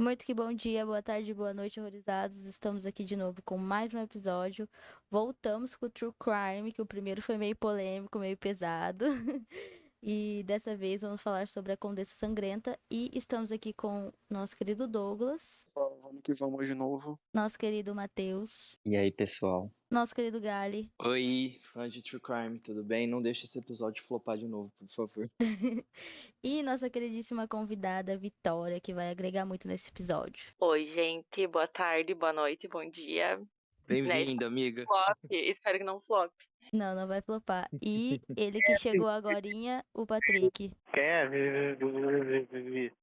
Muito que bom dia, boa tarde, boa noite, horrorizados. Estamos aqui de novo com mais um episódio. Voltamos com o True Crime, que o primeiro foi meio polêmico, meio pesado. E dessa vez vamos falar sobre a Condessa Sangrenta. E estamos aqui com nosso querido Douglas, Vamos que vamos de novo. nosso querido Matheus, E aí, pessoal? nosso querido Gali. Oi, fã de True Crime, tudo bem? Não deixe esse episódio flopar de novo, por favor. E nossa queridíssima convidada, Vitória, que vai agregar muito nesse episódio. Oi, gente. Boa tarde, boa noite, bom dia. Bem-vinda, amiga. Flop. Espero que não flop. Não, não vai flopar. E ele que chegou agorinha, o Patrick. Quem é?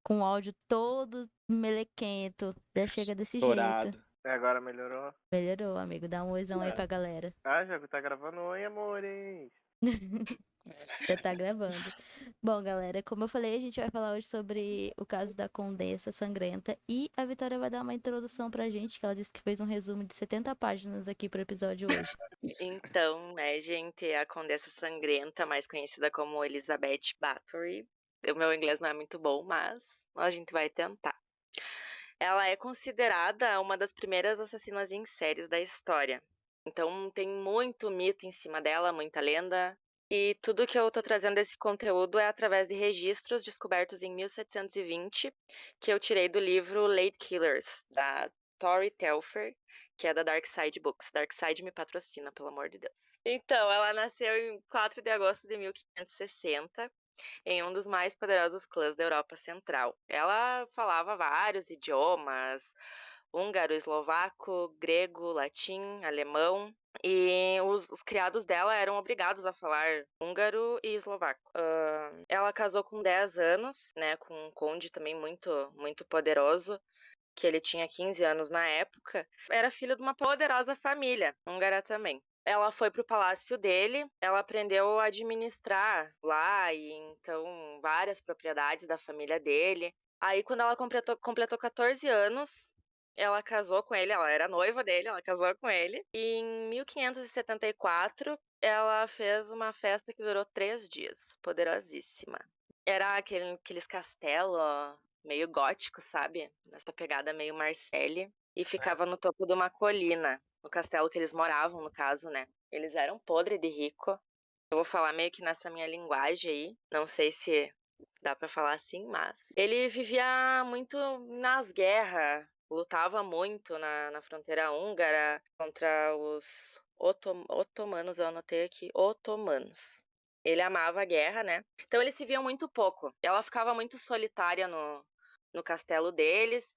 Com o áudio todo melequento. Já chega desse Estourado. jeito. Agora melhorou? Melhorou, amigo. Dá um oizão aí pra galera. Ah, já tá gravando. Oi, amores. Já tá gravando. Bom, galera, como eu falei, a gente vai falar hoje sobre o caso da Condessa Sangrenta. E a Vitória vai dar uma introdução pra gente, que ela disse que fez um resumo de 70 páginas aqui pro episódio hoje. Então, né, gente, a Condessa Sangrenta, mais conhecida como Elizabeth Bathory. O meu inglês não é muito bom, mas a gente vai tentar. Ela é considerada uma das primeiras assassinas em séries da história. Então, tem muito mito em cima dela, muita lenda. E tudo que eu tô trazendo desse conteúdo é através de registros descobertos em 1720, que eu tirei do livro Lady Killers, da Tori Telfer, que é da Dark Side Books. Dark Side me patrocina, pelo amor de Deus. Então, ela nasceu em 4 de agosto de 1560, em um dos mais poderosos clãs da Europa Central. Ela falava vários idiomas: húngaro, eslovaco, grego, latim, alemão. E os criados dela eram obrigados a falar húngaro e eslovaco. Ela casou com 10 anos, né, com um conde também muito poderoso, que ele tinha 15 anos na época. Era filho de uma poderosa família húngara também. Ela foi pro palácio dele, ela aprendeu a administrar lá, e então várias propriedades da família dele. Aí, quando ela completou 14 anos, ela casou com ele, ela era noiva dele, ela casou com ele. E em 1574, ela fez uma festa que durou 3 dias, poderosíssima. Era aqueles castelos meio gótico, sabe? Nessa pegada meio Marseille. E ficava no topo de uma colina, no castelo que eles moravam, no caso, né? Eles eram podre de rico. Eu vou falar meio que nessa minha linguagem aí. Não sei se dá pra falar assim, mas... Ele vivia muito nas guerras, lutava muito na fronteira húngara contra os otomanos, eu anotei aqui, otomanos. Ele amava a guerra, né? Então eles se viam muito pouco. Ela ficava muito solitária no castelo deles.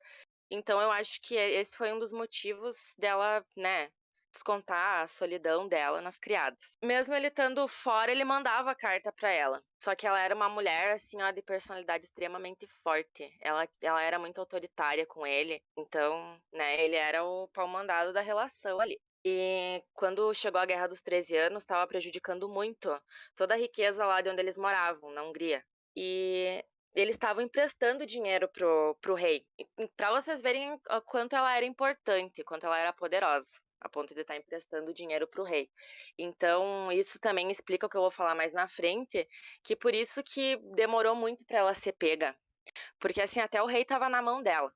Então eu acho que esse foi um dos motivos dela, né, descontar a solidão dela nas criadas. Mesmo ele estando fora, ele mandava carta pra ela. Só que ela era uma mulher, assim, ó, de personalidade extremamente forte. Ela era muito autoritária com ele. Então, né, ele era o pau-mandado da relação ali. E quando chegou a Guerra dos 13 Anos, estava prejudicando muito toda a riqueza lá de onde eles moravam, na Hungria. E eles estavam emprestando dinheiro pro rei. Para vocês verem o quanto ela era importante, quanto ela era poderosa, a ponto de estar emprestando dinheiro pro rei. Então, isso também explica o que eu vou falar mais na frente, que por isso que demorou muito para ela ser pega. Porque, assim, até o rei estava na mão dela.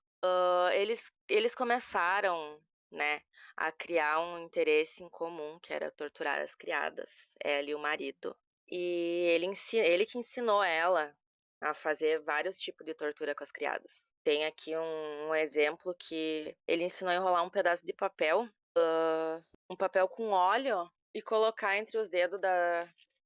Eles começaram, né, a criar um interesse em comum, que era torturar as criadas, ela e o marido. E ele que ensinou ela a fazer vários tipos de tortura com as criadas. Tem aqui um exemplo que ele ensinou a enrolar um pedaço de papel, um papel com óleo, e colocar entre os dedos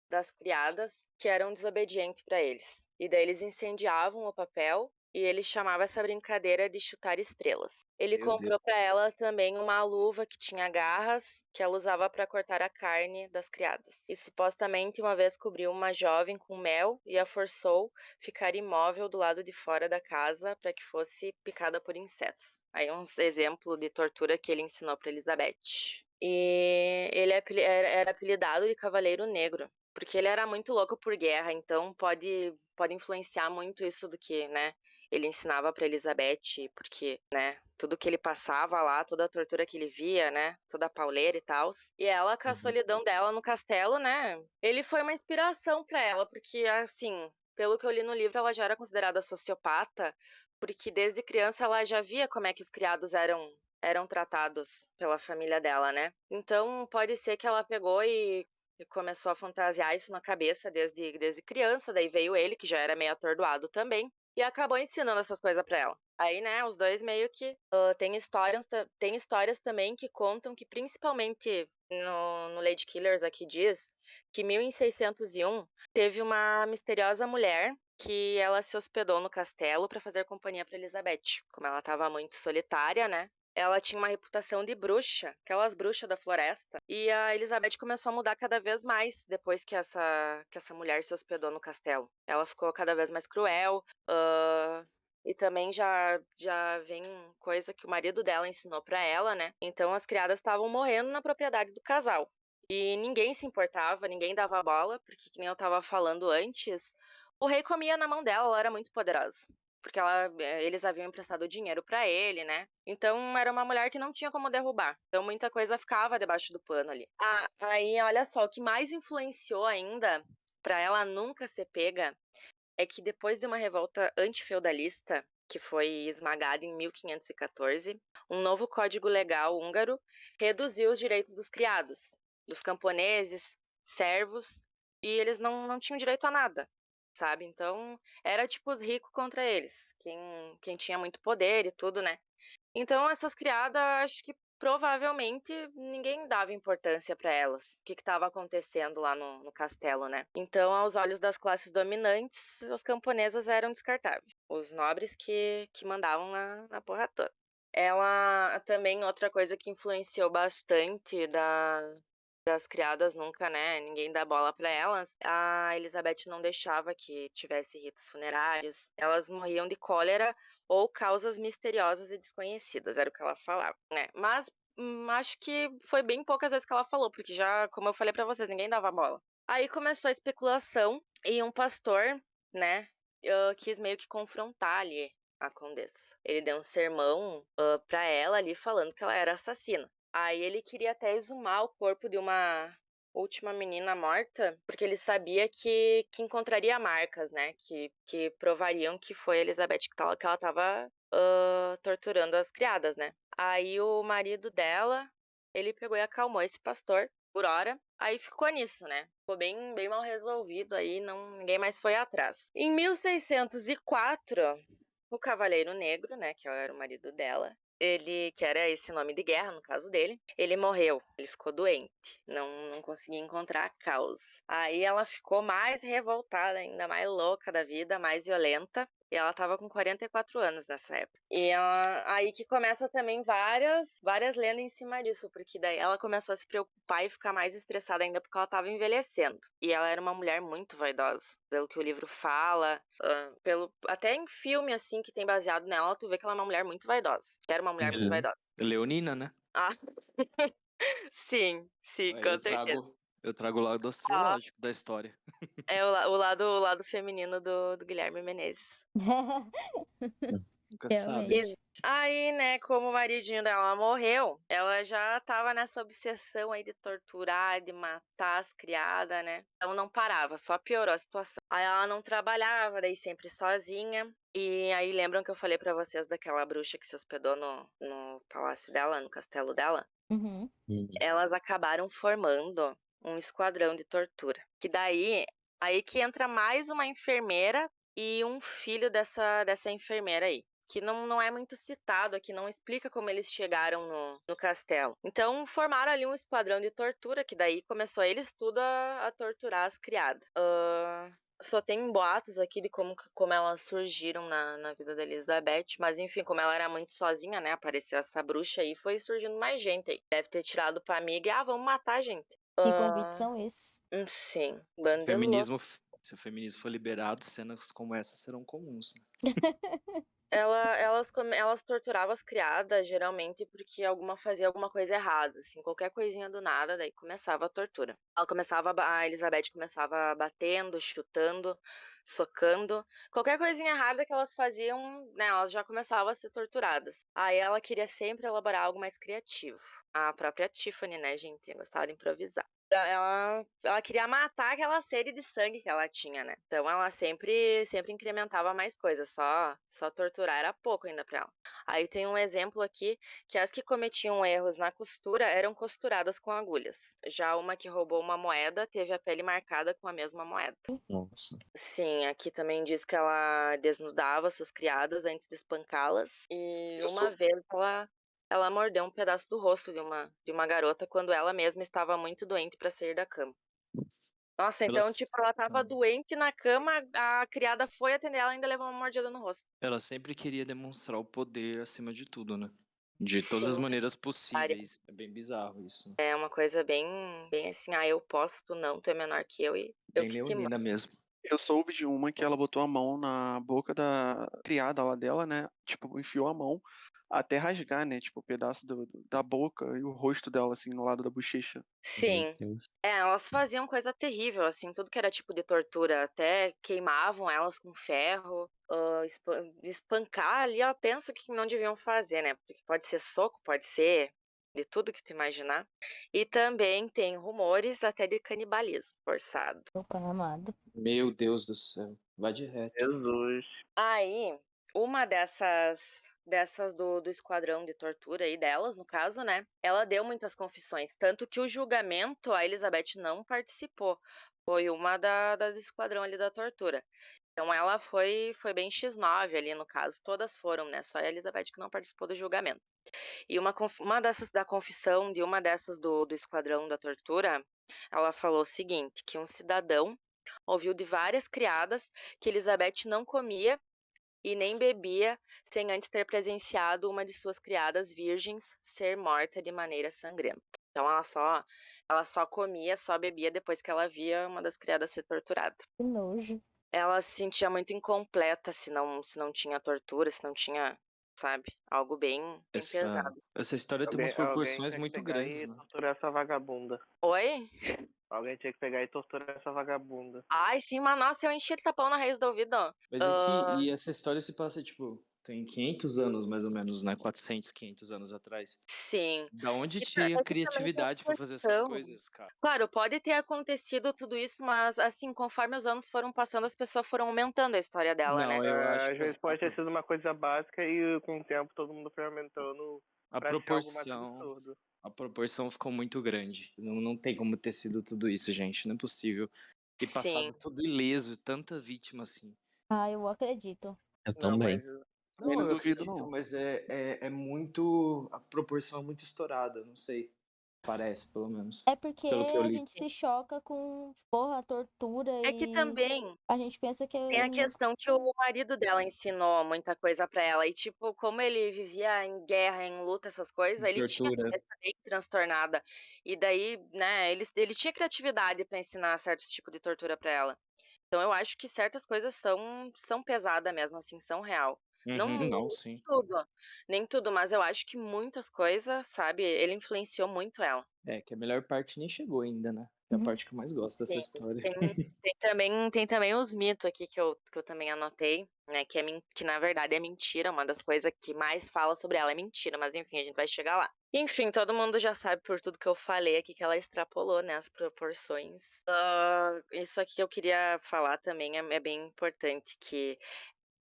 das criadas que eram desobedientes para eles. E daí eles incendiavam o papel e ele chamava essa brincadeira de chutar estrelas. Ele comprou para ela também uma luva que tinha garras que ela usava para cortar a carne das criadas. E supostamente uma vez cobriu uma jovem com mel e a forçou ficar imóvel do lado de fora da casa para que fosse picada por insetos. Aí uns exemplos de tortura que ele ensinou para Elizabeth. E ele era apelidado de Cavaleiro Negro, porque ele era muito louco por guerra, então pode influenciar muito isso do que, né, ele ensinava para Elizabeth, porque, né, tudo que ele passava lá, toda a tortura que ele via, né, toda a pauleira e tal. E ela, com a solidão dela no castelo, né, ele foi uma inspiração para ela, porque, assim, pelo que eu li no livro, ela já era considerada sociopata porque desde criança ela já via como é que os criados eram tratados pela família dela, né? Então pode ser que ela pegou e começou a fantasiar isso na cabeça desde criança, daí veio ele, que já era meio atordoado também, e acabou ensinando essas coisas pra ela. Aí, né, os dois meio que tem histórias também que contam que, principalmente no Lady Killers aqui diz, que em 1601 teve uma misteriosa mulher que ela se hospedou no castelo para fazer companhia para Elizabeth. Como ela estava muito solitária, né? Ela tinha uma reputação de bruxa, aquelas bruxas da floresta. E a Elizabeth começou a mudar cada vez mais depois que essa mulher se hospedou no castelo. Ela ficou cada vez mais cruel. E também já vem coisa que o marido dela ensinou para ela, né? Então as criadas estavam morrendo na propriedade do casal. E ninguém se importava, ninguém dava bola, porque, que nem eu estava falando antes, o rei comia na mão dela, ela era muito poderosa. Porque eles haviam emprestado dinheiro para ele, né? Então era uma mulher que não tinha como derrubar. Então muita coisa ficava debaixo do pano ali. Aí, olha só, o que mais influenciou ainda para ela nunca ser pega é que depois de uma revolta antifeudalista, que foi esmagada em 1514, um novo código legal húngaro reduziu os direitos dos criados, dos camponeses, servos, e eles não tinham direito a nada, sabe? Então, era tipo os ricos contra eles, quem tinha muito poder e tudo, né? Então, essas criadas, acho que provavelmente ninguém dava importância para elas, o que estava acontecendo lá no castelo, né? Então, aos olhos das classes dominantes, as camponesas eram descartáveis, os nobres que mandavam na porra toda. Ela também, outra coisa que influenciou bastante das criadas nunca, né? Ninguém dá bola para elas. A Elizabeth não deixava que tivesse ritos funerários. Elas morriam de cólera ou causas misteriosas e desconhecidas, era o que ela falava, né? Mas acho que foi bem poucas vezes que ela falou, porque já, como eu falei para vocês, ninguém dava bola. Aí começou a especulação e um pastor, né, quis meio que confrontar ali a condessa. Ele deu um sermão para ela ali falando que ela era assassina. Aí ele queria até exumar o corpo de uma última menina morta, porque ele sabia que encontraria marcas, né? Que provariam que foi a Elizabeth que ela estava torturando as criadas, né? Aí o marido dela, ele pegou e acalmou esse pastor por hora. Aí ficou nisso, né? Ficou bem mal resolvido aí, ninguém mais foi atrás. Em 1604, o Cavaleiro Negro, né, que era o marido dela, ele, que era esse nome de guerra, no caso dele, ele morreu, ele ficou doente, não conseguia encontrar a causa. Aí ela ficou mais revoltada, ainda mais louca da vida, mais violenta, e ela tava com 44 anos nessa época. E aí que começa também várias lendas em cima disso, porque daí ela começou a se preocupar e ficar mais estressada ainda porque ela tava envelhecendo. E ela era uma mulher muito vaidosa, pelo que o livro fala, até em filme assim que tem baseado nela, tu vê que ela é uma mulher muito vaidosa. Era uma mulher muito vaidosa. Leonina, né? Ah, sim, Aí com certeza. eu trago o lado astrológico da história. É o lado feminino do Guilherme Menezes. Nunca Realmente. sabe. Aí, né, como o maridinho dela morreu, ela já tava nessa obsessão aí de torturar, de matar as criadas, né? Então não parava, só piorou a situação. Aí ela não trabalhava, daí sempre sozinha. E aí lembram que eu falei pra vocês daquela bruxa que se hospedou no palácio dela, no castelo dela? Uhum. Elas acabaram formando um esquadrão de tortura. Que daí, aí que entra mais uma enfermeira e um filho dessa enfermeira aí. Que não é muito citado aqui, não explica como eles chegaram no castelo. Então, formaram ali um esquadrão de tortura, que daí começou eles tudo a torturar as criadas. Só tem boatos aqui de como elas surgiram na vida da Elizabeth, mas enfim, como ela era muito sozinha, né, apareceu essa bruxa aí, foi surgindo mais gente aí. Deve ter tirado pra amiga e, vamos matar a gente. Que convites são esses? Sim, Se o banda louca. feminismo for liberado, cenas como essa serão comuns, né? Elas torturavam as criadas, geralmente, porque alguma fazia alguma coisa errada, assim, qualquer coisinha do nada, daí começava a tortura. A Elizabeth começava batendo, chutando, socando. Qualquer coisinha errada que elas faziam, né, elas já começavam a ser torturadas. Aí ela queria sempre elaborar algo mais criativo. A própria Tiffany, né, gente, gostava de improvisar. Ela queria matar aquela sede de sangue que ela tinha, né? Então ela sempre incrementava mais coisas, só torturar era pouco ainda pra ela. Aí tem um exemplo aqui que as que cometiam erros na costura eram costuradas com agulhas. Já uma que roubou uma moeda teve a pele marcada com a mesma moeda. Nossa. Sim, aqui também diz que ela desnudava suas criadas antes de espancá-las. E uma vez ela mordeu um pedaço do rosto de uma garota quando ela mesma estava muito doente para sair da cama. Nossa, então, Elas, tipo, ela estava doente na cama, a criada foi atender ela e ainda levou uma mordida no rosto. ela sempre queria demonstrar o poder acima de tudo, né? De todas as Sim, maneiras possíveis. É bem bizarro isso. é uma coisa bem assim, eu posso, tu não, tu é menor que eu e eu Bem que te mando. leonina mesmo. Eu soube de uma que ela botou a mão na boca da criada lá dela, né? Tipo, enfiou a mão até rasgar, né? Tipo, o pedaço da boca e o rosto dela, assim, no lado da bochecha. Sim. Meu Deus. Elas faziam coisa terrível, assim, tudo que era tipo de tortura, até queimavam elas com ferro, espancar ali, ó, penso que não deviam fazer, né? Porque pode ser soco, pode ser de tudo que tu imaginar. E também tem rumores até de canibalismo forçado. Meu pai amado. Meu Deus do céu. Vai de reto. Jesus. Aí, uma dessas do esquadrão de tortura aí delas, no caso, né? Ela deu muitas confissões, tanto que o julgamento a Elizabeth não participou. Foi uma do esquadrão ali da tortura. Então ela foi bem X9 ali no caso, todas foram, né? Só a Elizabeth que não participou do julgamento. E uma dessas da confissão de uma dessas do esquadrão da tortura, ela falou o seguinte, que um cidadão ouviu de várias criadas que Elizabeth não comia e nem bebia sem antes ter presenciado uma de suas criadas virgens ser morta de maneira sangrenta. Então ela só comia, só bebia depois que ela via uma das criadas ser torturada. Que nojo. Ela se sentia muito incompleta se não tinha tortura, se não tinha, sabe, algo bem pesado. Essa história tem umas Alguém proporções tinha que muito pegar grandes, e né? torturar essa vagabunda. Oi? Alguém tinha que pegar e torturar essa vagabunda. Ai, sim, mas nossa, eu enchi de tapão na raiz do ouvido. Mas é que, e essa história se passa, tipo, tem 500 anos mais ou menos, né? 400, 500 anos atrás. Sim. Da onde E tinha é que também tem criatividade pra a fazer essas questão. coisas, cara? Claro, pode ter acontecido tudo isso, mas assim, conforme os anos foram passando, as pessoas foram aumentando a história dela, né? Não, eu acho Às que vezes pode ter sido uma coisa básica e com o tempo todo mundo foi aumentando a pra achar algo mais proporção, absurdo. a proporção ficou muito grande. Não tem como ter sido tudo isso, gente. Não é possível. E Sim. passado tudo ileso, tanta vítima assim. Ah, eu acredito. Eu Não, mas Não, não eu duvido, acredito, não. mas é muito. A proporção é muito estourada, não sei. Parece, pelo menos. É porque Pelo que eu a li. gente se choca com, porra, a tortura É que e também a gente pensa que tem a não. questão que o marido dela ensinou muita coisa pra ela. E, tipo, como ele vivia em guerra, em luta, essas coisas, ele tinha a Tortura. cabeça bem transtornada. E daí, né, ele tinha criatividade pra ensinar certos tipos de tortura pra ela. Então eu acho que certas coisas são pesadas mesmo, assim, são real. Não, Uhum, não, sim. nem tudo, mas eu acho que muitas coisas, sabe, ele influenciou muito ela. É, que a melhor parte nem chegou ainda, né? É a Uhum. parte que eu mais gosto dessa Sim, história. tem também os mitos aqui que eu também anotei, né, que na verdade é mentira, uma das coisas que mais fala sobre ela é mentira, mas enfim, a gente vai chegar lá. Enfim, todo mundo já sabe por tudo que eu falei aqui que ela extrapolou, né, as proporções. Isso aqui que eu queria falar também é bem importante, que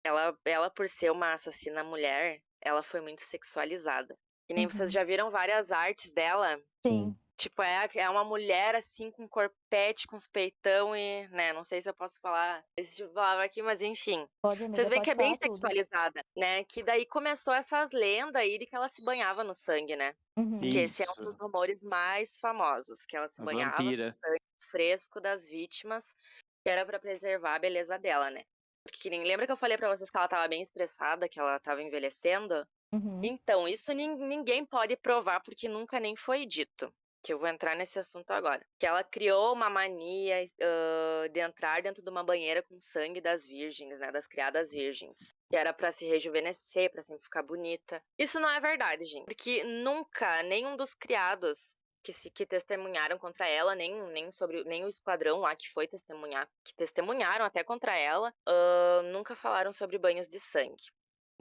ela por ser uma assassina mulher, ela foi muito sexualizada. Que nem vocês Uhum. já viram várias artes dela, Sim. tipo, é uma mulher, assim, com corpete, com os peitão e, né, não sei se eu posso falar esse tipo de palavra aqui, mas enfim. Pode, Vocês amiga, veem que pode é bem falar tudo. sexualizada, né? Que daí começou essas lendas aí de que ela se banhava no sangue, né? Uhum. Que esse é um Isso. dos rumores mais famosos, que ela se A banhava no vampira. sangue fresco das vítimas, que era pra preservar a beleza dela, né? Porque lembra que eu falei pra vocês que ela tava bem estressada, que ela tava envelhecendo? Uhum. Então, isso ninguém pode provar porque nunca nem foi dito. Que eu vou entrar nesse assunto agora. Que ela criou uma mania de entrar dentro de uma banheira com sangue das virgens, né? Das criadas virgens. Que era pra se rejuvenescer, pra sempre ficar bonita. Isso não é verdade, gente. Porque nunca nenhum dos criados que testemunharam contra ela, nem o esquadrão lá que foi testemunhar, que testemunharam até contra ela, nunca falaram sobre banhos de sangue.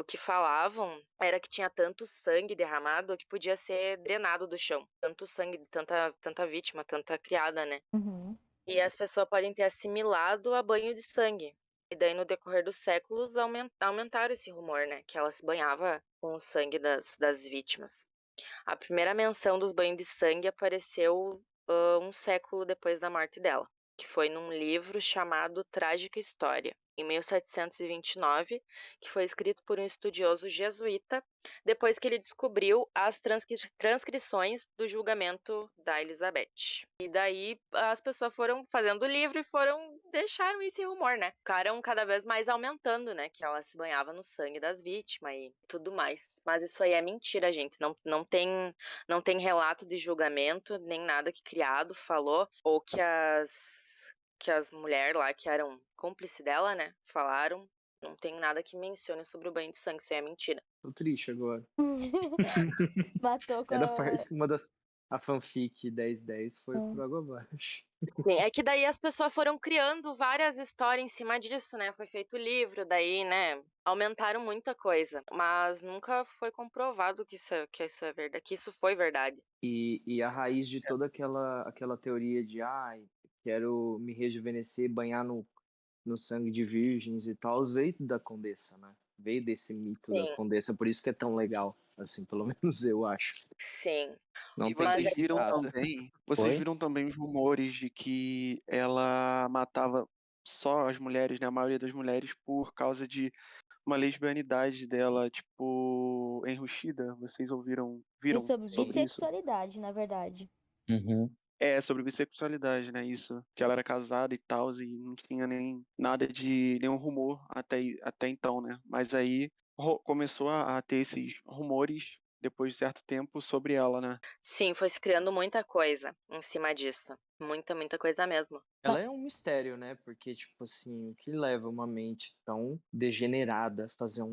O que falavam era que tinha tanto sangue derramado que podia ser drenado do chão. Tanto sangue de tanta vítima, tanta criada, né? Uhum. E as pessoas podem ter assimilado a banho de sangue. E daí, no decorrer dos séculos, aumentaram esse rumor, né? Que ela se banhava com o sangue das vítimas. A primeira menção dos banhos de sangue apareceu um século depois da morte dela, que foi num livro chamado Trágica História, em 1729, que foi escrito por um estudioso jesuíta, depois que ele descobriu as transcrições do julgamento da Elizabeth. E daí as pessoas foram fazendo o livro e deixaram esse rumor, né? Ficaram cada vez mais aumentando, né? Que ela se banhava no sangue das vítimas e tudo mais. Mas isso aí é mentira, gente. Não tem relato de julgamento, nem nada que criado falou, ou que as mulheres lá que eram cúmplices dela, né, falaram. Não tem nada que mencione sobre o banho de sangue, isso aí é mentira. Tô triste agora. Matou com Era a... a fanfic 1010 foi por água abaixo. Sim, é que daí as pessoas foram criando várias histórias em cima disso, né? Foi feito livro, daí, né? Aumentaram muita coisa, mas nunca foi comprovado que isso é verdade, que isso foi verdade. E a raiz de toda aquela teoria de quero me rejuvenescer, banhar no sangue de virgens e tal, veio da Condessa, né? Veio desse mito da Sim, Condessa, por isso que é tão legal, assim, pelo menos eu acho. sim. Não E tem Mas quem vocês se viram faça. vocês Oi? viram também os rumores de que ela matava só as mulheres, né? A maioria das mulheres por causa de uma lesbianidade dela, tipo, enrustida. Vocês E viram sobre sobre isso? bissexualidade, na verdade. Uhum. É, sobre bissexualidade, né? Isso. Que ela era casada e tal, e não tinha nem nada de nenhum rumor até então, né? Mas aí começou a ter esses rumores depois de certo tempo sobre ela, né? sim, foi se criando muita coisa em cima disso. Muita coisa mesmo. Ela é um mistério, né? Porque, tipo assim, o que leva uma mente tão degenerada a fazer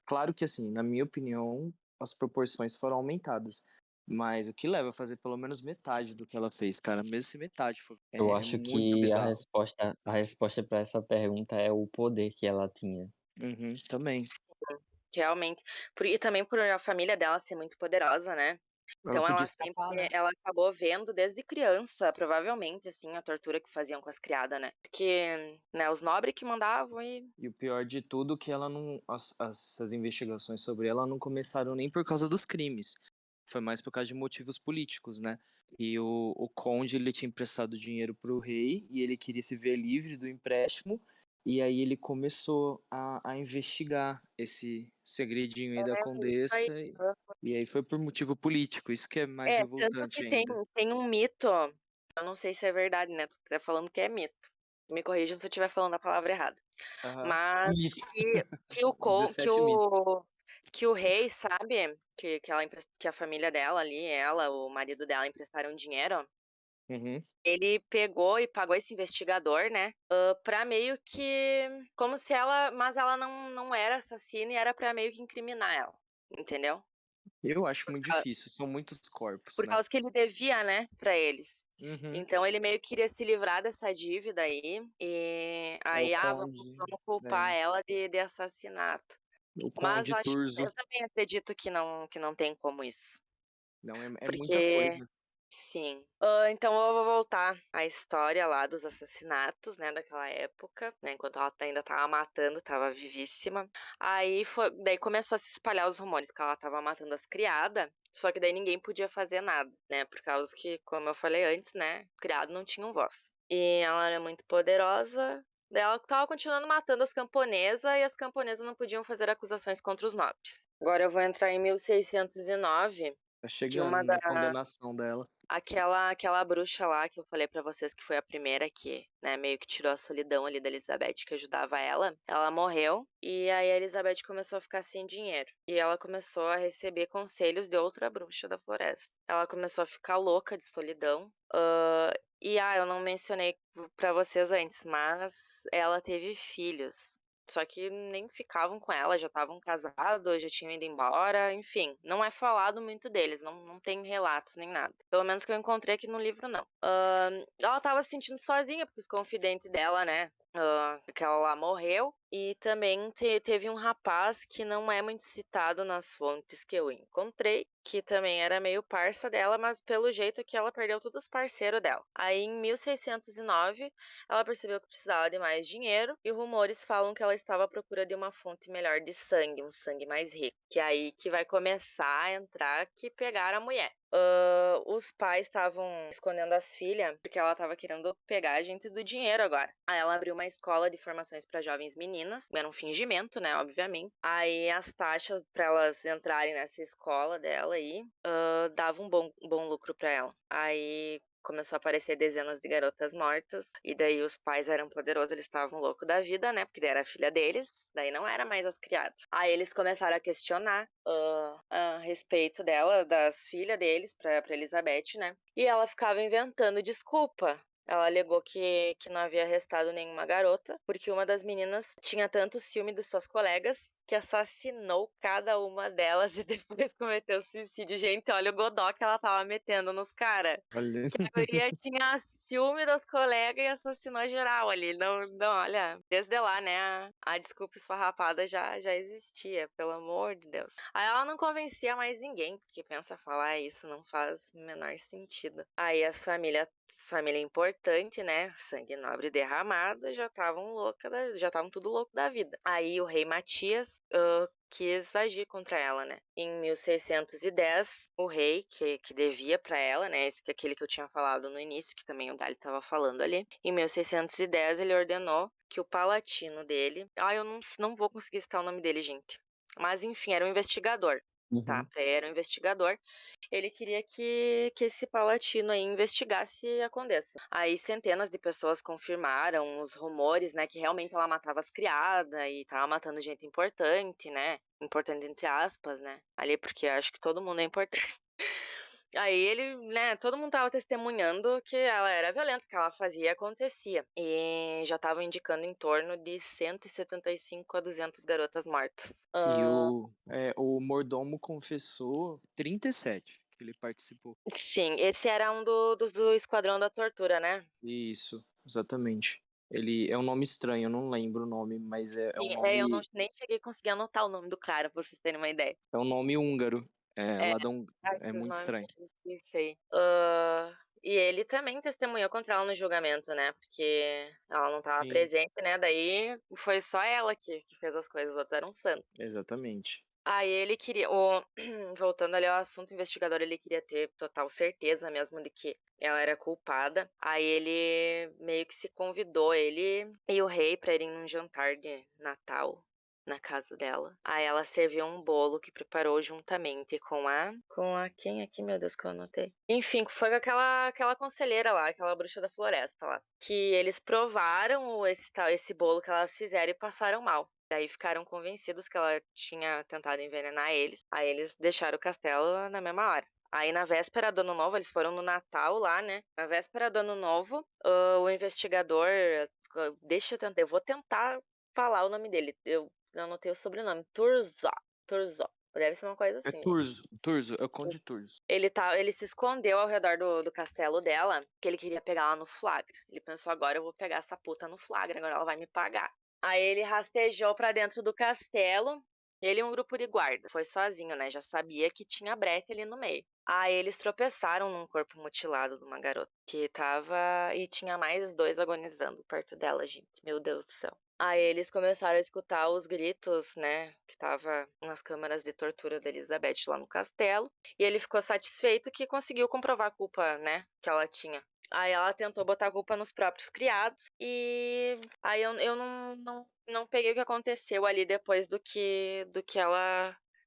Claro que, assim, na minha opinião, as proporções foram aumentadas. Mas o que leva a fazer pelo menos metade do que ela fez, cara? Mesmo se metade Eu é acho muito que a bizarro. resposta para essa pergunta é o poder que ela tinha. Uhum, também. Realmente. E também por a família dela ser muito poderosa, né? Ela Então podia ela escapar, sempre, né? ela acabou vendo desde criança, provavelmente, assim, a tortura que faziam com as criadas, né? Porque, né, os nobres que mandavam e... E o pior de tudo é que ela não. As investigações sobre ela não começaram nem por causa dos crimes. Foi mais por causa de motivos políticos, né? E o conde ele tinha emprestado dinheiro pro rei e ele queria se ver livre do empréstimo. E aí ele começou a investigar esse segredinho aí da Isso aí. condessa. E aí foi por motivo político. Isso que é mais Tanto que revoltante ainda. tem um mito, eu não sei se é verdade, né? Tu tá falando que é mito. Me corrija se eu estiver falando a palavra errada. Aham. Mas Mito. que o, co- que 17 mitos. o, que o rei, sabe? Que a família dela ali, ela, o marido dela emprestaram dinheiro. Uhum. Ele pegou e pagou esse investigador, né? Pra meio que. Como se ela. Mas ela não era assassina e era pra meio que incriminar ela. Entendeu? Eu acho muito difícil. São muitos corpos, Por né? causa que ele devia, né? Pra eles. Uhum. Então ele meio que queria se livrar dessa dívida aí. E É o aí, vamos conde, culpar ela de assassinato. o Mas conde eu Turzo. também acredito que não tem como isso. Não, é muita Porque. coisa. Sim. Então eu vou voltar à história lá dos assassinatos, né, daquela época, né, enquanto ela ainda tava matando, tava vivíssima. Daí começou a se espalhar os rumores que ela tava matando as criadas, só que daí ninguém podia fazer nada, né, por causa que, como eu falei antes, né, criado não tinham voz. E ela era muito poderosa, daí ela tava continuando matando as camponesas e as camponesas não podiam fazer acusações contra os nobres. Agora eu vou entrar em 1609, Tá que chegando uma na condenação dela. Aquela bruxa lá que eu falei pra vocês que foi a primeira que, né, meio que tirou a solidão ali da Elizabeth, que ajudava ela morreu, e aí a Elizabeth começou a ficar sem dinheiro. E ela começou a receber conselhos de outra bruxa da floresta. Ela começou a ficar louca de solidão. Eu não mencionei pra vocês antes, mas ela teve filhos. Só que nem ficavam com ela, já estavam casados, já tinham ido embora, enfim. Não é falado muito deles, não tem relatos nem nada. Pelo menos que eu encontrei aqui no livro, não. Ela tava se sentindo sozinha, porque os confidentes dela, né, que ela lá morreu. E também teve um rapaz que não é muito citado nas fontes que eu encontrei, que também era meio parça dela, mas pelo jeito que ela perdeu todos os parceiros dela. Aí em 1609, ela percebeu que precisava de mais dinheiro e rumores falam que ela estava à procura de uma fonte melhor de sangue, um sangue mais rico. Que é aí que vai começar a entrar que pegaram a mulher. Os pais estavam escondendo as filhas porque ela estava querendo pegar a gente do dinheiro agora. Aí ela abriu uma escola de formações para jovens meninas, era um fingimento, né, obviamente. Aí as taxas para elas entrarem nessa escola dela aí davam um bom lucro para ela. Aí começou a aparecer dezenas de garotas mortas, e daí os pais eram poderosos, eles estavam loucos da vida, né, porque daí era a filha deles, daí não era mais as criadas. Aí eles começaram a questionar a respeito dela, das filhas deles, pra Elizabeth, né, e ela ficava inventando desculpa. Ela alegou que não havia arrestado nenhuma garota, porque uma das meninas tinha tanto ciúme de suas colegas que assassinou cada uma delas e depois cometeu suicídio. Gente, olha o godó que ela tava metendo nos caras. Olha. Que a guria tinha ciúme dos colegas e assassinou geral ali. Não, olha, desde lá, né, a desculpa esfarrapada já existia, pelo amor de Deus. Aí ela não convencia mais ninguém, porque pensa falar isso não faz o menor sentido. Aí as família importante, né, sangue nobre derramado, já estavam tudo louco da vida. Aí o rei Matias quis agir contra ela, né? Em 1610, o rei, que devia para ela, né? Aquele que eu tinha falado no início, que também o Dali estava falando ali. Em 1610, ele ordenou que o palatino dele... eu não vou conseguir citar o nome dele, gente. Mas, enfim, era um investigador. Tá, era um investigador. Ele queria que esse palatino aí investigasse a condessa. Aí centenas de pessoas confirmaram os rumores, né, que realmente ela matava as criadas e tava matando gente importante, né? Importante entre aspas, né? Ali porque acho que todo mundo é importante. Aí ele, né, todo mundo tava testemunhando que ela era violenta, que ela fazia e acontecia. E já tava indicando em torno de 175 a 200 garotas mortas. E o mordomo confessou 37 que ele participou. Sim, esse era um dos do Esquadrão da Tortura, né? Isso, exatamente. Ele é um nome estranho, eu não lembro o nome, mas é um Sim, eu nome, nem cheguei a conseguir anotar o nome do cara, pra vocês terem uma ideia. é um nome húngaro. É, É esses muito nomes estranho. eu sei. E ele também testemunhou contra ela no julgamento, né? Porque ela não estava Sim, presente, né? Daí foi só ela que fez as coisas, os outros eram santos. exatamente. Aí ele queria, voltando ali ao assunto, o investigador, ele queria ter total certeza mesmo de que ela era culpada. Aí ele meio que se convidou, ele e o rei, pra irem num jantar de Natal na casa dela. Aí ela serviu um bolo que preparou juntamente com quem aqui, meu Deus, que eu anotei. Enfim, foi com aquela conselheira lá, aquela bruxa da floresta lá, que eles provaram esse bolo que elas fizeram e passaram mal. Daí ficaram convencidos que ela tinha tentado envenenar eles. Aí eles deixaram o castelo na mesma hora. Aí na véspera do Ano Novo, eles foram no Natal lá, né? Na véspera do Ano Novo, o investigador. Deixa eu tentar, eu vou tentar falar o nome dele. Eu anotei o sobrenome. Turzó. Deve ser uma coisa É assim. Turzo, é o Conde Turzo. Ele se escondeu ao redor do castelo dela, que ele queria pegar ela no flagra. Ele pensou, agora eu vou pegar essa puta no flagra, agora ela vai me pagar. Aí ele rastejou pra dentro do castelo, ele e um grupo de guarda. Foi sozinho, né? Já sabia que tinha brete ali no meio. Aí eles tropeçaram num corpo mutilado de uma garota que tava... E tinha mais dois agonizando perto dela, gente. Meu Deus do céu. Aí eles começaram a escutar os gritos, né? Que tava nas câmaras de tortura da Elizabeth lá no castelo. E ele ficou satisfeito que conseguiu comprovar a culpa, né? Que ela tinha. Aí ela tentou botar a culpa nos próprios criados. E aí eu não peguei o que aconteceu ali depois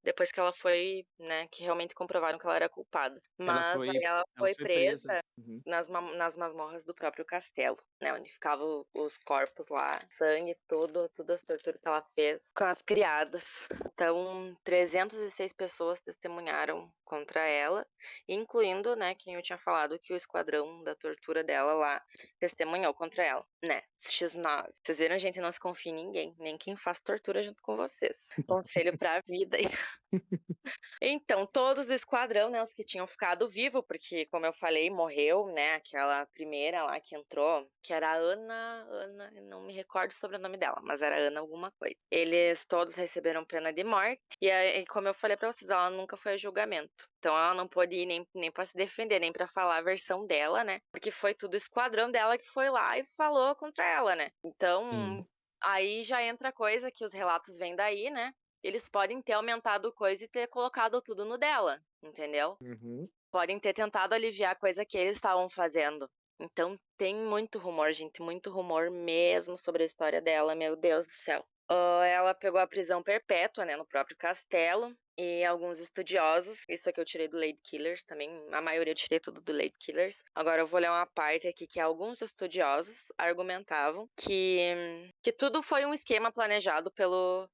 depois que ela foi, né, que realmente comprovaram que ela era culpada. Mas aí ela foi presa Uhum. nas masmorras do próprio castelo, né, onde ficavam os corpos lá, sangue, todas as torturas que ela fez com as criadas. Então, 306 pessoas testemunharam contra ela, incluindo, né, quem eu tinha falado que o esquadrão da tortura dela lá testemunhou contra ela, né, X9. Vocês viram, gente, não se confia em ninguém, nem quem faz tortura junto com vocês. Conselho pra vida aí. Então, todos do esquadrão, né, os que tinham ficado vivo, porque, como eu falei, morreu, né, aquela primeira lá que entrou, que era a Ana, eu não me recordo sobre o sobrenome dela, mas era Ana alguma coisa. Eles todos receberam pena de morte, e aí, como eu falei pra vocês, ela nunca foi a julgamento. Então, ela não pôde ir nem pra se defender, nem pra falar a versão dela, né, porque foi tudo o esquadrão dela que foi lá e falou contra ela, né. Então, aí já entra a coisa que os relatos vêm daí, né, eles podem ter aumentado coisa e ter colocado tudo no dela, entendeu? Uhum. Podem ter tentado aliviar a coisa que eles estavam fazendo. Então tem muito rumor, gente, muito rumor mesmo sobre a história dela, meu Deus do céu. Ela pegou a prisão perpétua, né, no próprio castelo. E alguns estudiosos, isso aqui eu tirei do Lady Killers também, a maioria eu tirei tudo do Lady Killers. Agora eu vou ler uma parte aqui que alguns estudiosos argumentavam que tudo foi um esquema planejado pelo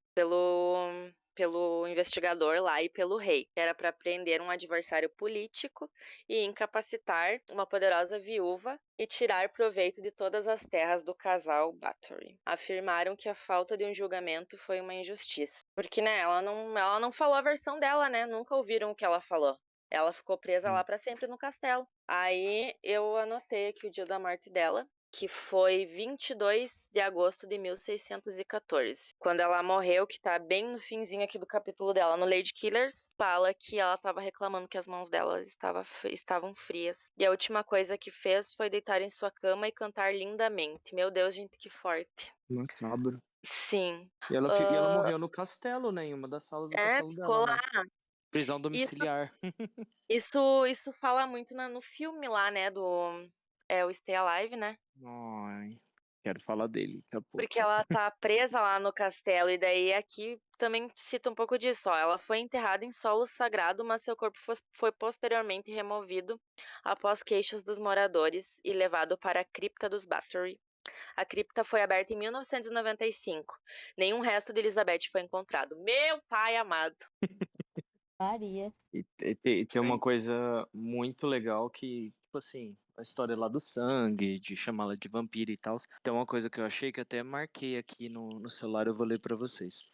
investigador lá e pelo rei, que era para prender um adversário político e incapacitar uma poderosa viúva e tirar proveito de todas as terras do casal Bathory. Afirmaram que a falta de um julgamento foi uma injustiça. Porque, né, ela não falou a versão dela, né? Nunca ouviram o que ela falou. Ela ficou presa lá para sempre no castelo. Aí eu anotei aqui o dia da morte dela, que foi 22 de agosto de 1614. Quando ela morreu, que tá bem no finzinho aqui do capítulo dela, no Lady Killers, fala que ela tava reclamando que as mãos dela estavam frias. E a última coisa que fez foi deitar em sua cama e cantar lindamente. Meu Deus, gente, que forte. Macabro. Sim. E ela morreu no castelo, né? Em uma das salas do castelo Ficou dela, né? lá. Prisão domiciliar. Isso fala muito no filme lá, né, o Stay Alive, né? Ai, quero falar dele daqui a pouco. Porque ela tá presa lá no castelo, e daí aqui também cita um pouco disso, ó. Ela foi enterrada em solo sagrado, mas seu corpo foi posteriormente removido após queixas dos moradores e levado para a cripta dos Bathory. A cripta foi aberta em 1995. Nenhum resto de Elizabeth foi encontrado. Meu pai amado. Maria. E tem uma Sim. coisa muito legal que, tipo assim, a história lá do sangue, de chamá-la de vampira e tal. Tem uma coisa que eu achei que até marquei aqui no celular, eu vou ler pra vocês.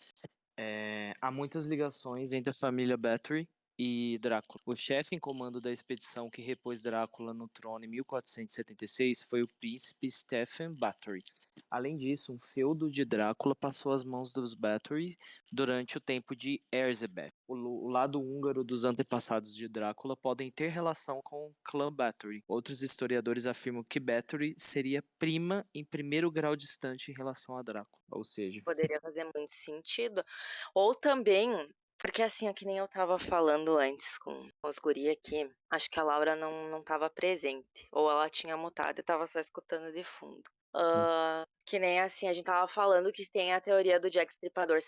Há muitas ligações entre a família Bathory e Drácula. O chefe em comando da expedição que repôs Drácula no trono em 1476 foi o príncipe Stephen Bathory. Além disso, um feudo de Drácula passou às mãos dos Bathory durante o tempo de Erzsébet. O lado húngaro dos antepassados de Drácula podem ter relação com o clã Bathory. Outros historiadores afirmam que Bathory seria prima em primeiro grau distante em relação a Drácula. Ou seja, Poderia fazer muito sentido. Ou também, porque assim, é que nem eu tava falando antes com os guri aqui, acho que a Laura não tava presente. Ou ela tinha mutado e tava só escutando de fundo. Que nem assim, a gente tava falando que tem a teoria do Jack Stripador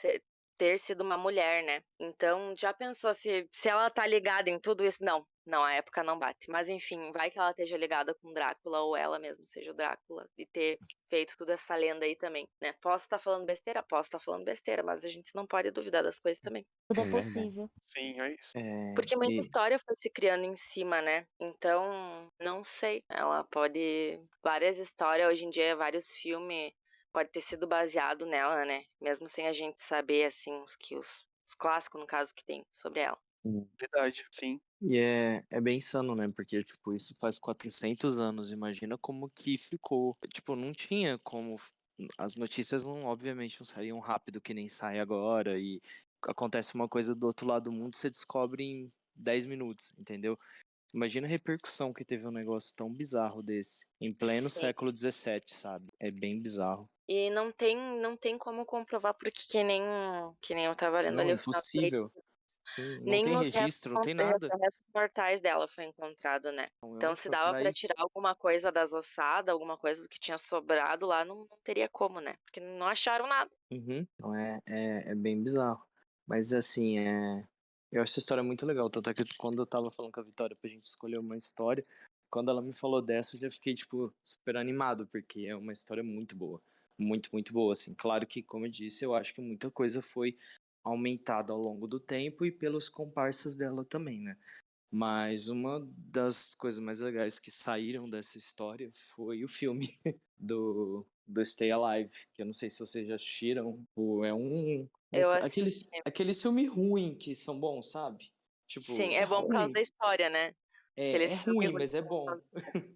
ter sido uma mulher, né? Então, já pensou se ela tá ligada em tudo isso? Não, a época não bate. Mas enfim, vai que ela esteja ligada com Drácula ou ela mesmo seja o Drácula e ter feito toda essa lenda aí também, né? Posso estar falando besteira? Posso estar falando besteira, mas a gente não pode duvidar das coisas também. Tudo é é verdade. possível. Sim, é isso. Porque muita E história foi se criando em cima, né? Então, não sei. Ela pode. Várias histórias, hoje em dia, vários filmes, pode ter sido baseado nela, né? Mesmo sem a gente saber, assim, os clássicos, no caso, que tem sobre ela. Verdade, sim. E é bem insano, né? Porque, tipo, isso faz 400 anos. Imagina como que ficou. Tipo, não tinha como. As notícias, não, obviamente, não saíam rápido que nem sai agora. E acontece uma coisa do outro lado do mundo, você descobre em 10 minutos, entendeu? Imagina a repercussão que teve um negócio tão bizarro desse. Em pleno Sim. século XVII, sabe? É bem bizarro. E não tem como comprovar, porque que nem eu tava lendo Não, ali o final do Lady impossível. Killers. Sim, não Nem tem os registro, não tem nada. restos mortais dela foi encontrado, né? Eu Então, acho que se foi dava por pra aí. tirar alguma coisa das ossadas, alguma coisa do que tinha sobrado lá, não teria como, né? Porque não acharam nada. Uhum. Então é bem bizarro. Mas assim, eu acho essa história muito legal. Tanto é que quando eu tava falando com a Vitória pra gente escolher uma história, quando ela me falou dessa, eu já fiquei, tipo, super animado, porque é uma história muito boa. Muito, muito boa, assim. Claro que, como eu disse, eu acho que muita coisa foi aumentada ao longo do tempo e pelos comparsas dela também, né? Mas uma das coisas mais legais que saíram dessa história foi o filme do Stay Alive, que eu não sei se vocês já assistiram. É um Eu Aqueles, assisti. aqueles filmes ruins que são bons, sabe? Sim, Tipo, é é bom por causa da ruim. história, né? É Aqueles filmes ruim, ruins. mas é bom.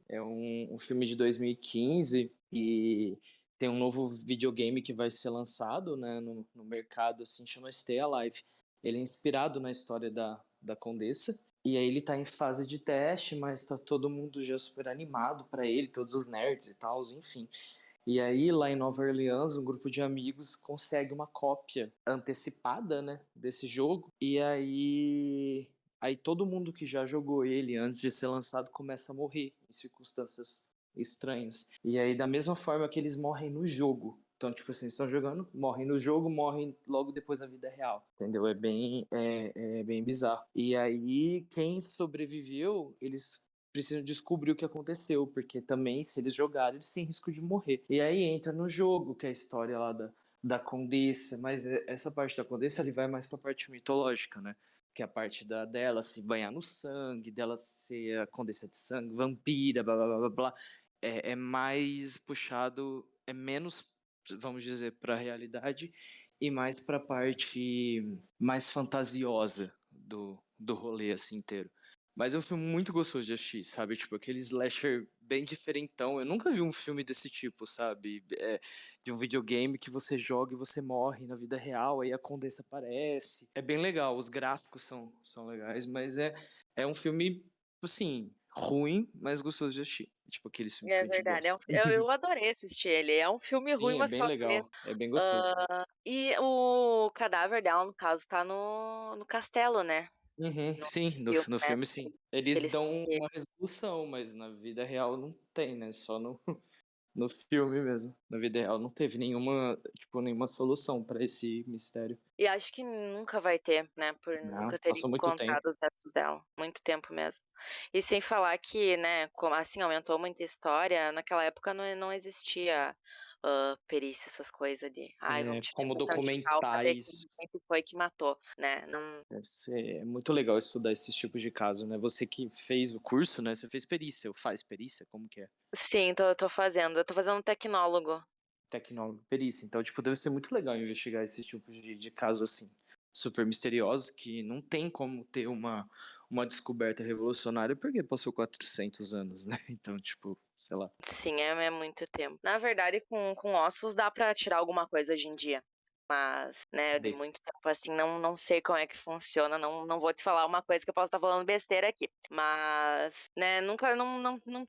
É um filme de 2015 e tem um novo videogame que vai ser lançado, né, no mercado, assim, chama Stay Alive. Ele é inspirado na história da Condessa. E aí ele tá em fase de teste, mas tá todo mundo já super animado pra ele, todos os nerds e tal, enfim. E aí, lá em Nova Orleans, um grupo de amigos consegue uma cópia antecipada, né, desse jogo. E aí todo mundo que já jogou ele antes de ser lançado começa a morrer em circunstâncias estranhas. E aí, da mesma forma que eles morrem no jogo. Então, tipo assim, estão jogando, morrem no jogo, morrem logo depois na vida real. Entendeu? É bem bizarro. E aí, quem sobreviveu, eles precisam descobrir o que aconteceu, porque também, se eles jogarem, eles têm risco de morrer. E aí entra no jogo, que é a história lá da Condessa, mas essa parte da Condessa ele vai mais pra parte mitológica, né? Que é a parte dela se banhar no sangue, dela ser a Condessa de sangue, vampira, blá blá blá blá blá. É mais puxado, é menos, vamos dizer, pra realidade e mais pra parte mais fantasiosa do rolê assim inteiro. Mas é um filme muito gostoso de assistir, sabe? Tipo, aquele slasher bem diferentão. Eu nunca vi um filme desse tipo, sabe? De um videogame que você joga e você morre na vida real, aí a Condessa aparece. É bem legal, os gráficos são legais, mas é um filme, assim, ruim, mas gostoso de assistir. Tipo, aqueles filmes que É a gente verdade. gosta. Eu adorei assistir ele. É um filme ruim, Sim, é mas que bem eu adorei. legal, é bem gostoso. E o cadáver dela, no caso, tá no castelo, né? Uhum, No sim, filme, no né? filme sim. Eles Eles dão uma resolução, mas na vida real não tem, né? Só no filme mesmo. Na vida real não teve nenhuma solução pra esse mistério. E acho que nunca vai ter, né? Por Não, nunca terem passou muito tempo. encontrado os restos dela. Muito tempo mesmo. E sem falar que, né, como assim, aumentou muita história, naquela época não existia perícia, essas coisas de. Ai, vamos É, tirar como impressão digital pra documentar ver isso. quem que foi que matou, né? Não. Deve ser é muito legal estudar esses tipos de caso, né? Você que fez o curso, né? Você fez perícia, ou faz perícia? Como que é? Sim, tô fazendo. Eu tô fazendo um tecnólogo. Tecnólogo, perícia. Então, tipo, deve ser muito legal investigar esses tipos de casos, assim, super misteriosos, que não tem como ter uma descoberta revolucionária, porque passou 400 anos, né? Então, tipo, sei lá. Sim, é muito tempo. Na verdade, com ossos dá pra tirar alguma coisa hoje em dia. Mas, né, de De- muito tempo assim, não sei como é que funciona. Não vou te falar uma coisa que eu posso estar falando besteira aqui. Mas, né, nunca, não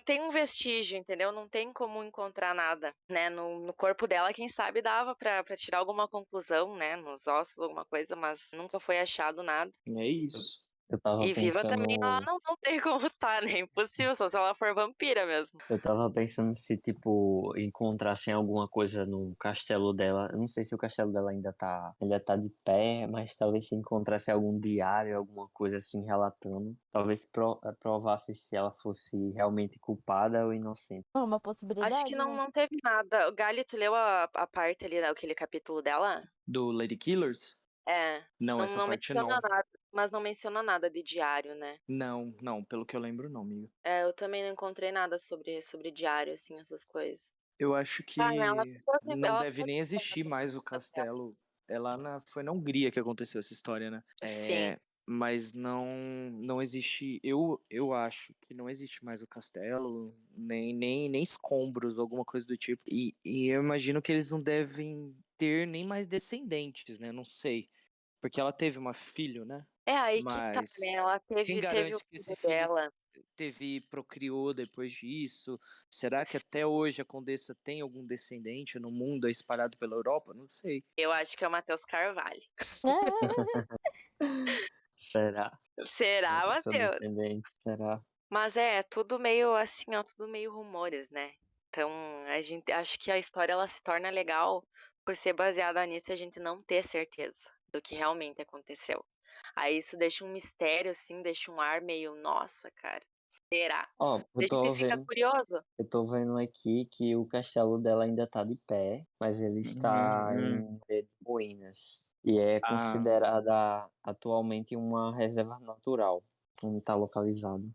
tem um vestígio, entendeu? Não tem como encontrar nada, né? No corpo dela, quem sabe dava pra tirar alguma conclusão, né? Nos ossos, alguma coisa, mas nunca foi achado nada. É isso. Eu tava E viva também, ela pensando. não tem como tá, né? Impossível, só se ela for vampira mesmo. Eu tava pensando se, tipo, encontrassem alguma coisa no castelo dela. Eu não sei se o castelo dela ainda tá de pé, mas talvez se encontrasse algum diário, alguma coisa assim relatando. Talvez provasse se ela fosse realmente culpada ou inocente. É uma Acho que possibilidade, não, né? não teve nada. O Gali, tu leu a parte ali, aquele capítulo dela? Do Lady Killers? É. Não, Não, essa não parte menciona não. nada, mas não menciona nada de diário, né? Não, não, pelo que eu lembro, não, amigo. É, eu também não encontrei nada sobre diário, assim, essas coisas. Eu acho Ah, né, ela que ficou sem, não ela deve ficou nem sem existir mais o castelo. Foi na Hungria que aconteceu essa história, né? Sim. Mas não existe. Eu acho que não existe mais o castelo, nem escombros, alguma coisa do tipo. E eu imagino que eles não devem ter nem mais descendentes, né? Não sei. Porque ela teve uma filho, né? É aí que tá, né? Mas Ela quem teve o garante que esse filho filho dela. procriou depois diço? Será que até hoje a Condessa tem algum descendente no mundo aí espalhado pela Europa? Não sei. Eu acho que é o Matheus Carvalho. Será? Será Será, que eu sou Matheus? descendente? Será? Mas é tudo meio assim, ó, tudo meio rumores, né? Então, a gente acho que a história ela se torna legal por ser baseada nisso e a gente não ter certeza do que realmente aconteceu. Aí isso deixa um mistério, assim, deixa um ar meio, nossa, cara, será? Ó, A gente fica curioso. eu tô vendo aqui que o castelo dela ainda tá de pé, mas ele está Uhum. em área de ruínas. E é Ah, considerada atualmente uma reserva natural, onde está localizado.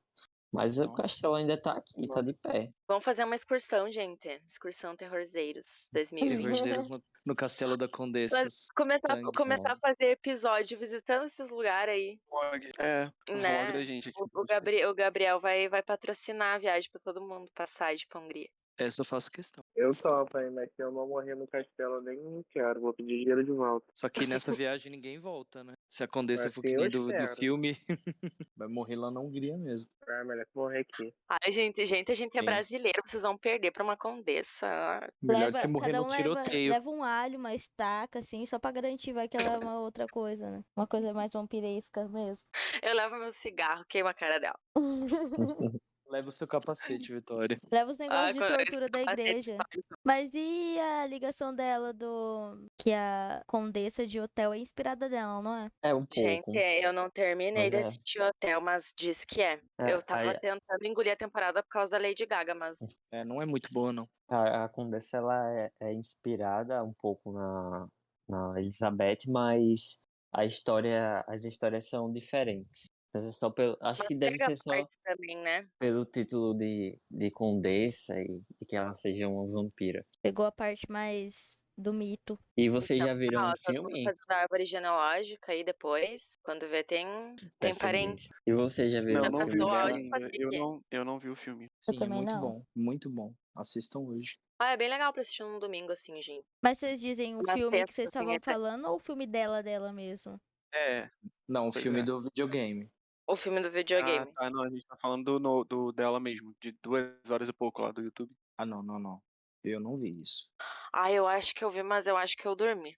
Mas o Nossa. castelo ainda tá aqui, tá de pé. Vamos fazer uma excursão, gente. Excursão Terrorzeiros 2020. Terrorzeiros no Castelo da Condessa. Mas começar a fazer episódio visitando esses lugares aí, Vlog. É, o vlog né? da gente aqui. O Gabriel vai patrocinar a viagem pra todo mundo, passagem pra Hungria. Essa eu faço questão. Eu topo, hein, mas se eu não morrer no castelo, eu nem quero. Vou pedir dinheiro de volta. Só que nessa viagem ninguém volta, né? Se a Condessa for Assim que nem eu do espero. filme, vai morrer lá na Hungria mesmo. É melhor que morrer aqui. Ai, gente, a gente é Sim. brasileiro, vocês vão perder pra uma condessa. Melhor do que morrer cada no um tiroteio. leva um alho, uma estaca, assim, só pra garantir, vai que ela é uma outra coisa, né? Uma coisa mais vampiresca mesmo. Eu levo meu cigarro, queimo a cara dela. Leva o seu capacete, Vitória. Leva os negócios de quando- tortura da igreja. Mas e a ligação dela que a condessa de Hotel é inspirada dela, não é? É um Gente, pouco. eu não terminei Mas de é. assistir o Hotel, mas diz que é. É, Eu tava aí- tentando engolir a temporada por causa da Lady Gaga, mas É, não é muito boa, não. A Condessa ela é inspirada um pouco na Elizabeth, mas as histórias são diferentes. Mas é só acho que deve pega ser só parte também, né? pelo título de Condessa e que ela seja uma vampira. Pegou a parte mais do mito. E vocês já viram um Todo mundo filme? fazendo a árvore genealógica aí depois, quando vê tem parente. Descendência. E vocês já viram Não, um não vi filme o dela? filme ainda. Eu não vi o filme. Sim, é também muito não. bom. Muito bom. Assistam hoje. Ah, é bem legal pra assistir num domingo assim, gente. Mas vocês dizem o Uma filme que sexta, vocês assim, estavam até. falando ou o filme dela mesmo? É. Não, o Pois filme é. do videogame. O filme do Ah, videogame. tá. Não, a gente tá falando do dela mesmo, de 2 horas e pouco lá do YouTube. Ah, não. Eu não vi isso. Ah, eu acho que eu vi, mas eu acho que eu dormi.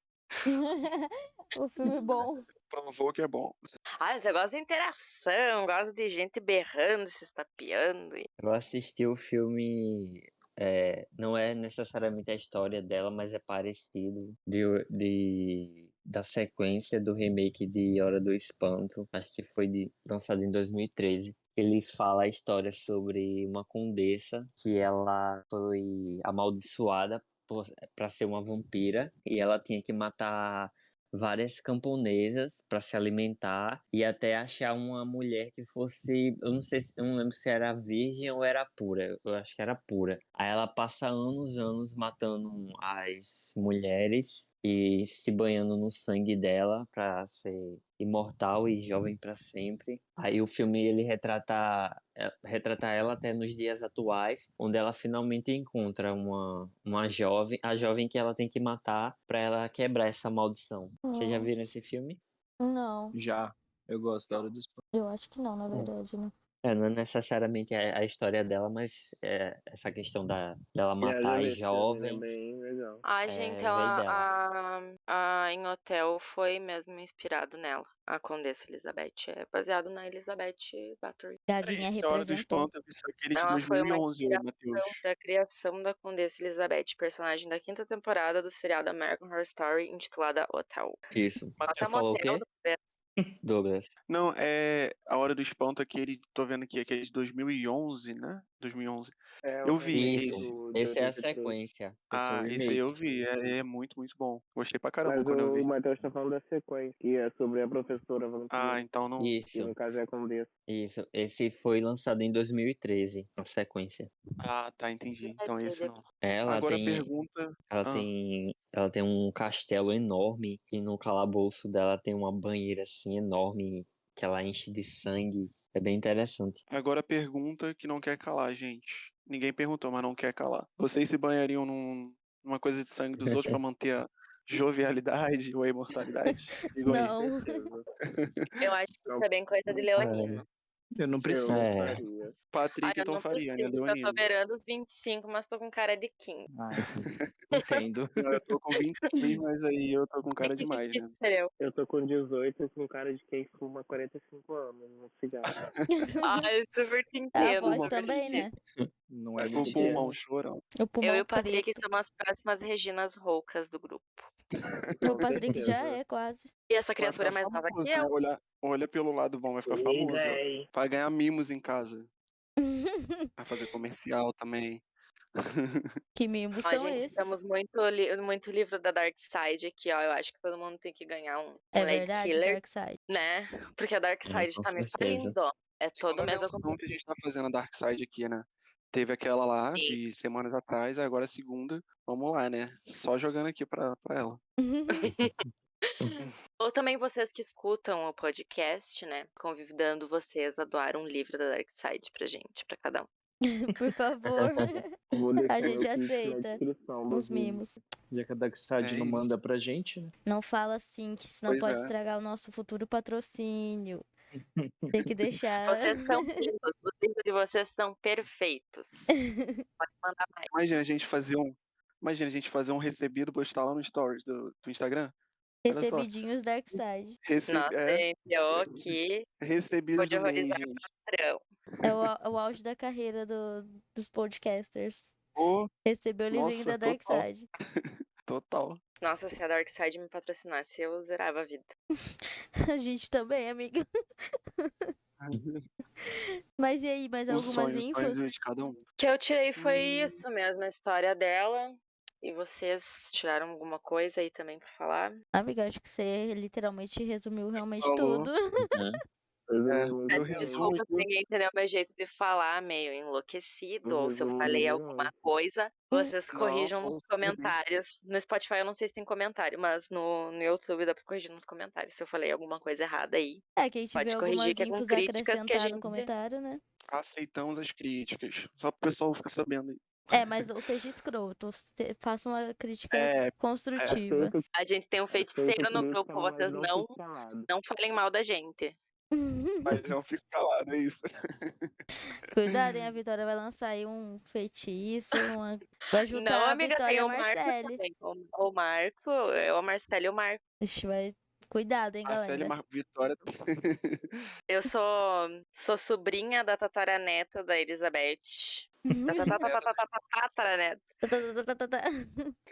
O filme bom. Provou que é bom. Ah, você gosta de interação, gosta de gente berrando, se estapeando. Eu assisti o filme. Não é necessariamente a história dela, mas é parecido da sequência do remake de Hora do Espanto. Acho que foi lançado em 2013. Ele fala a história sobre uma condessa que ela foi amaldiçoada para ser uma vampira e ela tinha que matar várias camponesas para se alimentar e até achar uma mulher que fosse, eu não lembro se era virgem ou era pura, eu acho que era pura. Aí ela passa anos matando as mulheres e se banhando no sangue dela para ser imortal e jovem para sempre. Aí o filme ele retrata ela até nos dias atuais, onde ela finalmente encontra uma jovem, a jovem que ela tem que matar para ela quebrar essa maldição. Vocês já viram esse filme? Não, Já. Eu gosto da Hora do Espanto. eu acho que não, na verdade, né? Não é necessariamente a história dela, mas essa questão dela matar as É jovens. bem legal. Ai, É, gente, veio em Hotel foi mesmo inspirado nela. A Condessa Elizabeth é baseado na Elizabeth Bathory. Gaguinha Essa Hora do representou. Espanto, eu vi aquele de Ela foi uma 2011, inspiração Matheus. da criação da Condessa Elizabeth, personagem da 5ª temporada do seriado American Horror Story, intitulada Hotel. Isso. Até Você falou o motel quê, do Conversa. Douglas? Não, é A Hora do Espanto, tô vendo aqui, aquele de 2011, né? 2011. Eu vi Isso. esse. Essa é a sequência. Esse é o Ah, esse aí remake. eu vi. É muito, muito bom. Gostei pra caramba Mas quando eu vi. o Matheus tá falando da sequência, que é sobre a professora vampira, Ah, então não. que Isso. no caso é a condessa. Isso. Esse foi lançado em 2013, a sequência. Ah, tá, entendi. Então Vai ser esse não. Ela Agora a tem, pergunta. ela Ah. tem um castelo enorme e no calabouço dela tem uma banheira assim enorme que ela enche de sangue. É bem interessante. Agora a pergunta que não quer calar, gente. Ninguém perguntou, mas não quer calar. Vocês se banhariam numa coisa de sangue dos outros pra manter a jovialidade ou a imortalidade? Digam aí. Não. Eu acho que isso é bem coisa de leonino. Eu não preciso. Eu É. faria. Patrick Eu então não faria, né? preciso, porque eu tô Leonino. beirando os 25, mas tô com cara de 15. Ah, entendo. Não, eu tô com 26, mas aí eu tô com cara demais, né? Difícil ser eu. Eu tô com 18 com cara de quem fuma 45 anos no cigarro. Ai, super te A entendo. voz Pulmão. também, né? Não é Mas O mentira. pulmão chorão. O Eu pulmão e o Patrick preto. somos as próximas Reginas Roucas do grupo. O Patrick já certeza. é quase. E essa Vai criatura é ficar mais nova famoso, que né? eu. Olha pelo lado bom, vai ficar famoso. Ó. Ninguém. Vai ganhar mimos em casa. Vai fazer comercial também. Que mimos Ó, são gente, esses? estamos muito livro da Dark Side aqui, ó. Eu acho que todo mundo tem que ganhar um É Lady verdade, Killer, Dark Side. né? Porque a Dark Side com tá me certeza. falindo. É todo Segunda mês eu menção compro. que a gente tá fazendo a Dark Side aqui, né? Teve aquela lá Sim. de semanas atrás, agora a segunda. Vamos lá, né? Só jogando aqui pra ela. Ou também vocês que escutam o podcast, né? Convidando vocês a doar um livro da Dark Side pra gente, pra cada um. Por favor. Vou deixar A gente aqui na aceita descrição do uns vídeo. mimos. Já que a Darkseid É não isso. manda pra gente, né? Não fala assim, que senão Pois pode é. estragar o nosso futuro patrocínio. Tem que deixar. Vocês são lindos, os livros de vocês são perfeitos. Pode mandar mais. Imagina a gente fazer um recebido, postar lá no stories do Instagram. Olha só. Recebidinhos Dark Side. Nossa, enfiou aqui. Recebidos Pode do mês, horrorizar gente. o patrão. É o auge da carreira dos podcasters. Ô, Recebeu o livrinho nossa, da Dark total. Side. Total. Nossa, se a Dark Side me patrocinasse, eu zerava a vida. A gente também, amiga. Mas e aí, mais O algumas sonho infos? de cada um. O que eu tirei foi isso mesmo, a história dela. E vocês tiraram alguma coisa aí também pra falar? Amiga, acho que você literalmente resumiu realmente Falou. tudo. Eu Peço resumo desculpa se aqui. ninguém entendeu meu jeito de falar, meio enlouquecido, ou se eu resumo falei geral. alguma coisa, vocês Não, corrijam nos uhum. comentários. No Spotify eu não sei se tem comentário, mas no YouTube dá pra corrigir nos comentários. Se eu falei alguma coisa errada aí, É, quem tiver pode corrigir, algumas que é com infos a críticas que a acrescentar no gente... comentário, né? Aceitamos as críticas. Só pro pessoal ficar sabendo aí. É, mas não seja escroto. Faça uma crítica É, construtiva. A gente tem um feiticeiro no crítica, grupo, mas vocês não fique calado. falem mal da gente. mas não fico calado, é isso. Cuidado, hein? A Vitória vai lançar aí um feitiço, vai juntar Não, a amiga, Vitória e tem a o Marco Marcele. também. O Marco, o Marcelo e o Marco. Ixi, vai... Cuidado, hein, Marcele galera. Vitória. Eu sou sobrinha da tataraneta da Elizabeth. Tataraneta.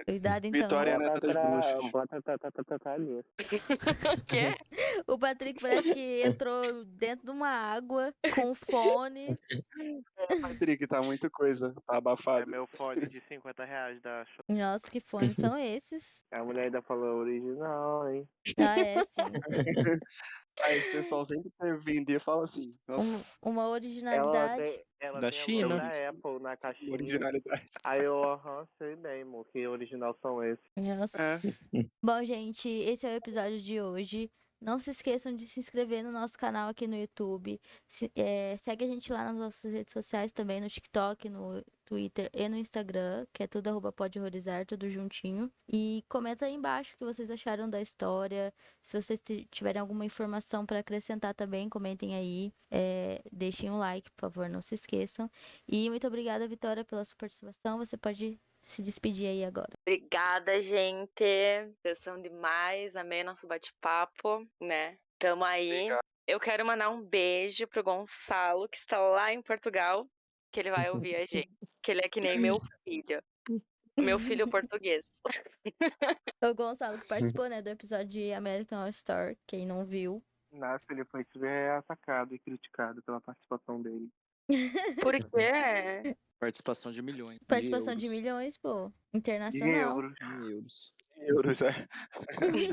Cuidado, então. Vitória é a neta das bruxas. Bota nisso. O quê? O Patrick parece que entrou dentro de uma água com fone. Patrick, tá muita coisa. Tá É abafado. meu fone de R$50 da Show. Nossa, que fones são esses? A mulher ainda falou original, hein? Ah, é, sim. Aí o pessoal sempre quer vender e fala assim. Nossa, Uma originalidade. Ela Da tem a China. logo da Apple na caixinha. originalidade. Aí eu, sei bem, amor, que original são esses. Nossa. Bom, gente, esse é o episódio de hoje. Não se esqueçam de se inscrever no nosso canal aqui no YouTube. Segue a gente lá nas nossas redes sociais também, no TikTok, no Twitter e no Instagram, que é tudo @podehorrorizar, tudo juntinho. E comenta aí embaixo o que vocês acharam da história. Se vocês tiverem alguma informação para acrescentar também, comentem aí. Deixem um like, por favor, não se esqueçam. E muito obrigada, Vitória, pela sua participação. Você pode se despedir aí agora. Obrigada, gente. Vocês são demais. Amei nosso bate-papo, né? Tamo aí. Obrigado. Eu quero mandar um beijo pro Gonçalo, que está lá em Portugal, que ele vai ouvir a gente. Que ele é que nem meu filho. Meu filho português. O Gonçalo que participou, né, do episódio de American Horror Story, quem não viu. Nossa, ele foi super atacado e criticado pela participação dele. Por quê? Participação de milhões. Participação de euros. milhões, pô. De Internacional. euros. Em euros. Euros, é. A Milhões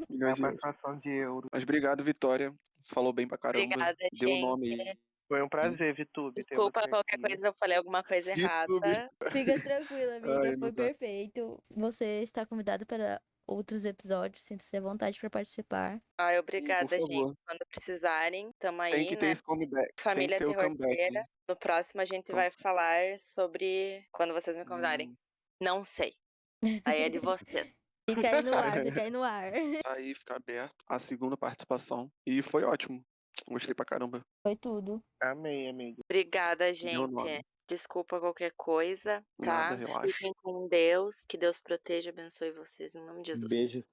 de euros. participação de euros. Mas obrigado, Vitória. Falou bem pra caramba. Obrigada, Deu o gente. nome aí. Foi um prazer, Vitube. ter Desculpa você qualquer aqui. coisa, eu falei alguma coisa errada. YouTube. Fica tranquila, amiga. Ai, não Foi dá. perfeito. Você está convidado para outros episódios. Sinta-se à vontade para participar. Ai, obrigada, por favor. gente. Quando precisarem, tamo aí, Tem que ter né? esse comeback. Família Tem que ter o comeback. Terrorzeira. No próximo a gente vai falar sobre quando vocês me convidarem. Não sei. Aí é de vocês. Fica aí no ar, fica aí no ar. Aí fica aberto a segunda participação. E foi ótimo. Gostei pra caramba. Foi tudo. Amei, amigo. Obrigada, Meu gente. nome. Desculpa qualquer coisa, tá? Nada, relaxa. Fiquem com Deus. Que Deus proteja e abençoe vocês em nome de Jesus. Beijo.